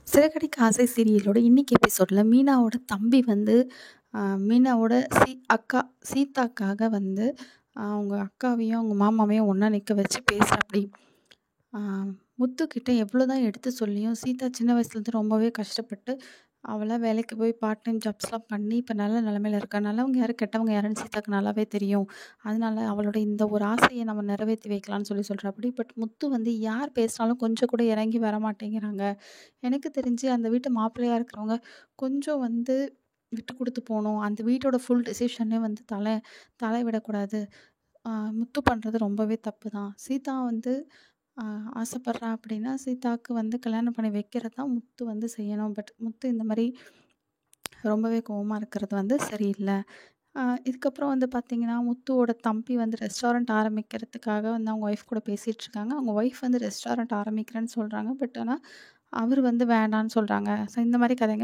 சிறகடிக்க ஆசை சீரியலோட இன்னைக்கு எபிசோட்ல மீனாவோட தம்பி வந்து மீனாவோட அக்கா சீதாக்காக வந்து அவங்க அக்காவையும் அவங்க மாமாவையும் ஒன்றா நிற்க வச்சு பேசுகிறாப்படி. முத்துக்கிட்ட எவ்வளோ தான் எடுத்து சொல்லியும் சீதா சின்ன வயசுலேருந்து ரொம்பவே கஷ்டப்பட்டு அவளாக வேலைக்கு போய் பார்ட் டைம் ஜாப்ஸ்லாம் பண்ணி இப்போ நல்ல நிலமையில இருக்கா. நல்லவங்க யார் கெட்டவங்க யாருன்னு சீதாக்கு நல்லாவே தெரியும். அதனால அவளோட இந்த ஒரு ஆசையை நம்ம நிறைவேற்றி வைக்கலாம்னு சொல்கிறாப்படி. பட் முத்து வந்து யார் பேசினாலும் கொஞ்சம் கூட இறங்கி வர மாட்டேங்கிறாங்க. எனக்கு தெரிஞ்சு அந்த வீட்டு மாப்பிள்ளையா இருக்கிறவங்க கொஞ்சம் வந்து விட்டு குடுத்து போணும். அந்த வீட்டோட ஃபுல் டெசிஷனே வந்து தலை விடக்கூடாது. முத்து பண்ணுறது ரொம்பவே தப்பு தான். சீதா வந்து ஆசைப்படுறா அப்படின்னா, சீதாவுக்கு வந்து கல்யாணம் பண்ணி வைக்கிறது தான் முத்து வந்து செய்யணும். பட் முத்து இந்த மாரி ரொம்பவே கோவமா இருக்கிறது வந்து சரியில்ல. இதுக்கப்புறம் வந்து பார்த்தீங்கன்னா, முத்துவோட தம்பி வந்து ரெஸ்டாரண்ட் ஆரம்பிக்கிறதுக்காக வந்து அவங்க ஒய்ஃப் கூட பேசிகிட்டு இருக்காங்க. அவங்க ஒய்ஃப் வந்து ரெஸ்டாரண்ட் ஆரம்பிக்கிறேன்னு சொல்கிறாங்க. பட் ஆனா, அவர் வந்து வேண்டான்னு சொல்கிறாங்க. ஸோ இந்த மாரி கதைங்க